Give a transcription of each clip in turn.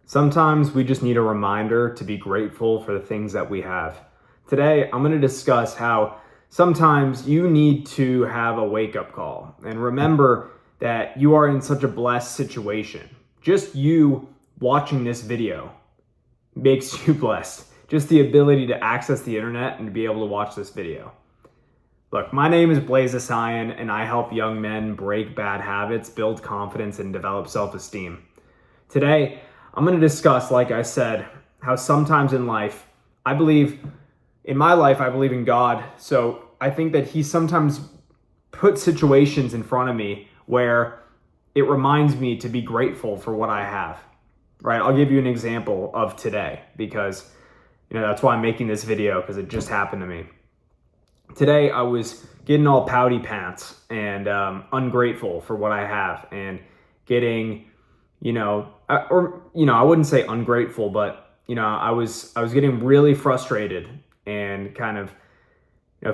Sometimes we just need a reminder to be grateful for the things that we have. Today, I'm going to discuss how sometimes you need to have a wake-up call and remember that you are in such a blessed situation. Just you watching this video makes you blessed. Just the ability to access the internet and to be able to watch this video. Look, my name is Blaze Asayan, and I help young men break bad habits, build confidence, and develop self-esteem. Today, I'm going to discuss, like I said, how sometimes in life, I believe in God. So I think that He sometimes puts situations in front of me where it reminds me to be grateful for what I have, right? I'll give you an example of today because, that's why I'm making this video, because it just happened to me. Today, I was getting all pouty pants and ungrateful for what I have and getting, I wouldn't say ungrateful, but, I was getting really frustrated and kind of,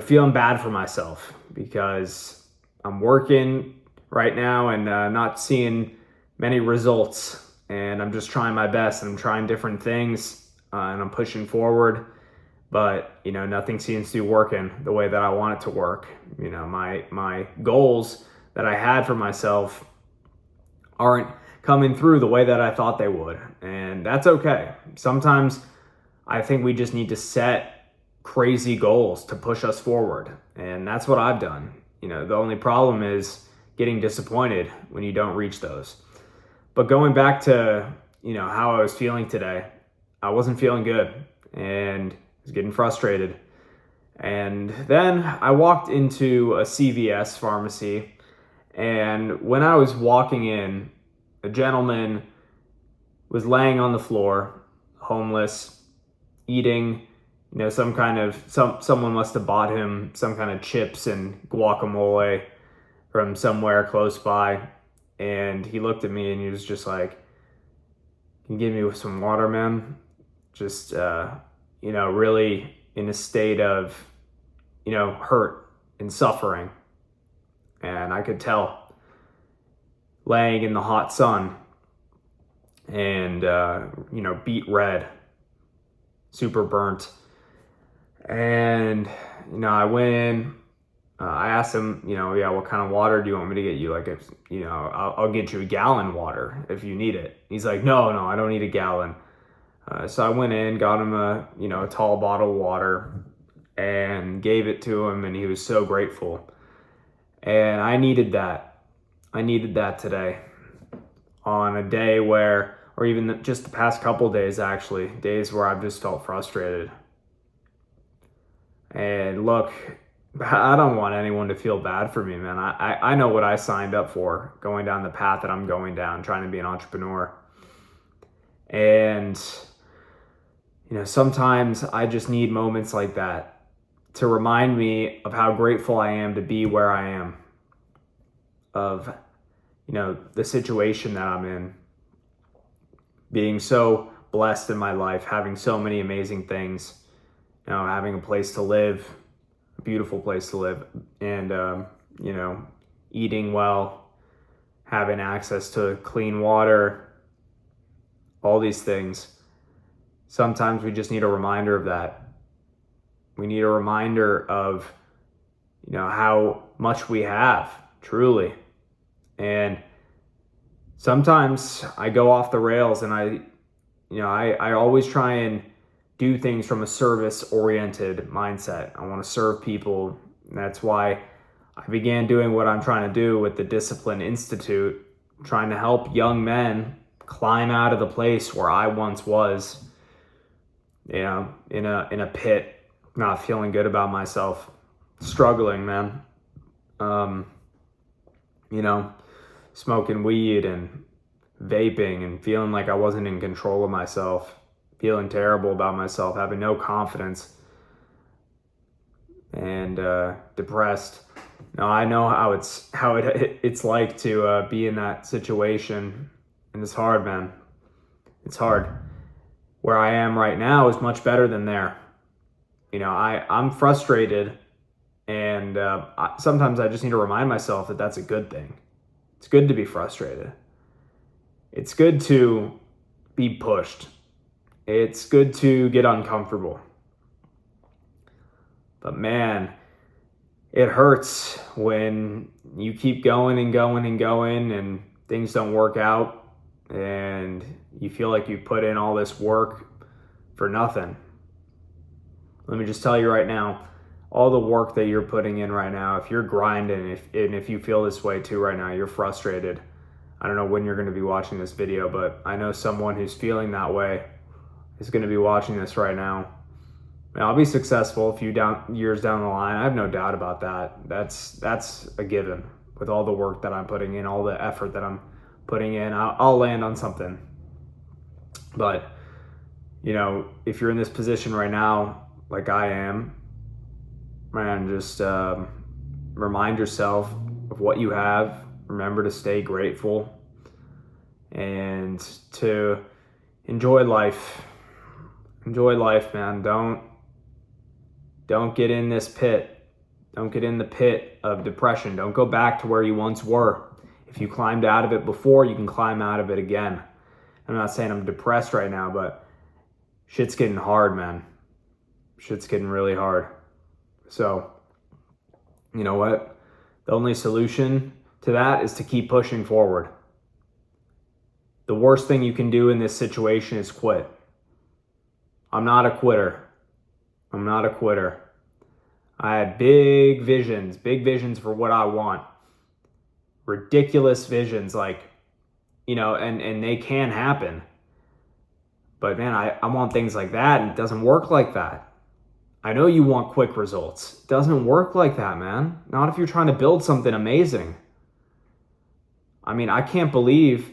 feeling bad for myself because I'm working right now and not seeing many results. And I'm just trying my best and I'm trying different things and I'm pushing forward. But, nothing seems to be working the way that I want it to work. My goals that I had for myself aren't coming through the way that I thought they would. And that's okay. Sometimes I think we just need to set crazy goals to push us forward. And that's what I've done. The only problem is getting disappointed when you don't reach those. But going back to, how I was feeling today, I wasn't feeling good and was getting frustrated. And then I walked into a CVS pharmacy, and when I was walking in, a gentleman was laying on the floor, homeless, eating, someone must have bought him some kind of chips and guacamole from somewhere close by. And he looked at me and he was just like, "Can you give me some water, man?" Just, really in a state of, hurt and suffering. And I could tell, laying in the hot sun and, beet red, super burnt. And, I went in, I asked him, what kind of water do you want me to get you? Like, if, I'll get you a gallon water if you need it. He's like, no, I don't need a gallon. So I went in, got him a tall bottle of water and gave it to him, and he was so grateful. And I needed that. I needed that today on a day where, or even just the past couple days actually, days where I've just felt frustrated. And look, I don't want anyone to feel bad for me, man. I know what I signed up for, going down the path that I'm going down, trying to be an entrepreneur. And sometimes I just need moments like that to remind me of how grateful I am to be where I am, of, the situation that I'm in, being so blessed in my life, having so many amazing things, having a place to live, a beautiful place to live, and, eating well, having access to clean water, all these things. Sometimes we just need a reminder of that. We need a reminder of, how much we have, truly. And sometimes I go off the rails and I always try and do things from a service-oriented mindset. I want to serve people. And that's why I began doing what I'm trying to do with the Discipline Institute, trying to help young men climb out of the place where I once was, in a pit, not feeling good about myself, struggling, man. Smoking weed and vaping and feeling like I wasn't in control of myself, feeling terrible about myself, having no confidence, and depressed. Now I know how it's like to be in that situation, and it's hard, man. It's hard. Where I am right now is much better than there. I'm frustrated, and sometimes I just need to remind myself that that's a good thing. It's good to be frustrated. It's good to be pushed. It's good to get uncomfortable. But man, it hurts when you keep going and going and going and things don't work out and you feel like you put in all this work for nothing. Let me just tell you right now, all the work that you're putting in right now, if you're grinding, if you feel this way too right now, you're frustrated. I don't know when you're going to be watching this video, but I know someone who's feeling that way is going to be watching this right now. And I'll be successful a few years down the line. I have no doubt about that. That's a given. With all the work that I'm putting in, all the effort that I'm putting in, I'll land on something. But, if you're in this position right now, like I am, man, just remind yourself of what you have. Remember to stay grateful and to enjoy life. Enjoy life, man. Don't get in this pit. Don't get in the pit of depression. Don't go back to where you once were. If you climbed out of it before, you can climb out of it again. I'm not saying I'm depressed right now, but shit's getting hard, man. Shit's getting really hard. So, you know what? The only solution to that is to keep pushing forward. The worst thing you can do in this situation is quit. I'm not a quitter. I had big visions for what I want. Ridiculous visions, and they can happen. But man, I want things like that, and it doesn't work like that. I know you want quick results. It doesn't work like that, man. Not if you're trying to build something amazing. I mean, I can't believe,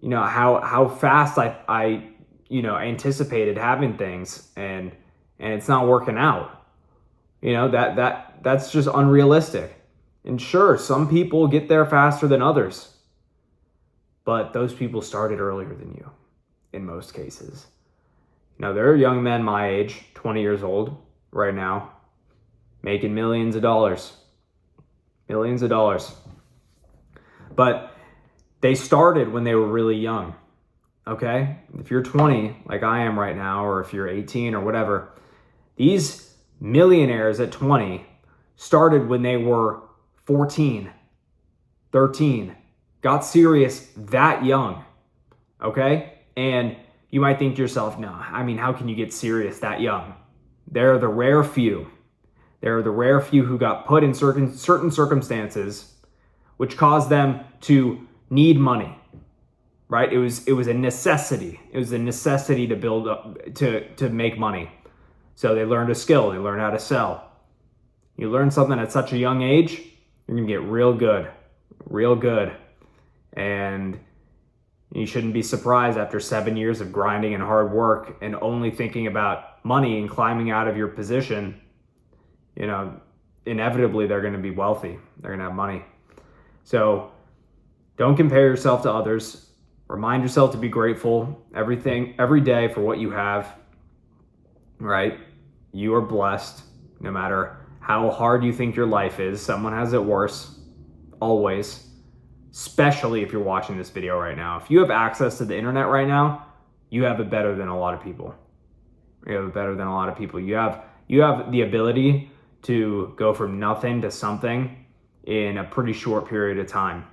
how fast I anticipated having things and it's not working out. That's just unrealistic. And sure, some people get there faster than others, but those people started earlier than you in most cases. There are young men my age, 20 years old right now, making millions of dollars. But they started when they were really young. Okay? If you're 20, like I am right now, or if you're 18 or whatever, these millionaires at 20 started when they were 14, 13, got serious that young. Okay? And you might think to yourself, no, how can you get serious that young? They're the rare few. They're the rare few who got put in certain circumstances which caused them to need money. Right? It was a necessity. It was a necessity to build up, to make money. So they learned a skill. They learned how to sell. You learn something at such a young age, you're going to get real good. And you shouldn't be surprised after 7 years of grinding and hard work and only thinking about money and climbing out of your position, inevitably they're going to be wealthy. They're going to have money. So don't compare yourself to others. Remind yourself to be grateful every day for what you have, right? You are blessed no matter how hard you think your life is. Someone has it worse, always, especially if you're watching this video right now. If you have access to the internet right now, you have it better than a lot of people. You have the ability to go from nothing to something in a pretty short period of time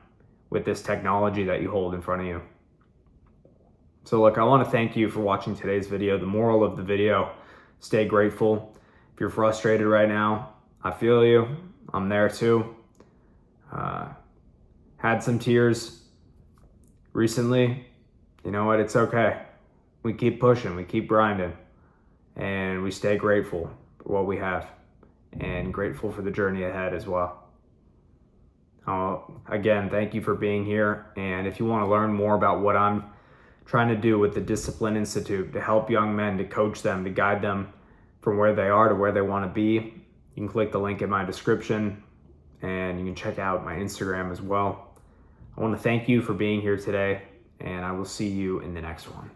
with this technology that you hold in front of you. So look, I want to thank you for watching today's video. The moral of the video, stay grateful. If you're frustrated right now, I feel you. I'm there too. Had some tears recently. You know what? It's okay. We keep pushing, we keep grinding, and we stay grateful for what we have and grateful for the journey ahead as well. Again, thank you for being here. And if you want to learn more about what I'm trying to do with the Discipline Institute to help young men, to coach them, to guide them from where they are to where they want to be, you can click the link in my description and you can check out my Instagram as well. I want to thank you for being here today, and I will see you in the next one.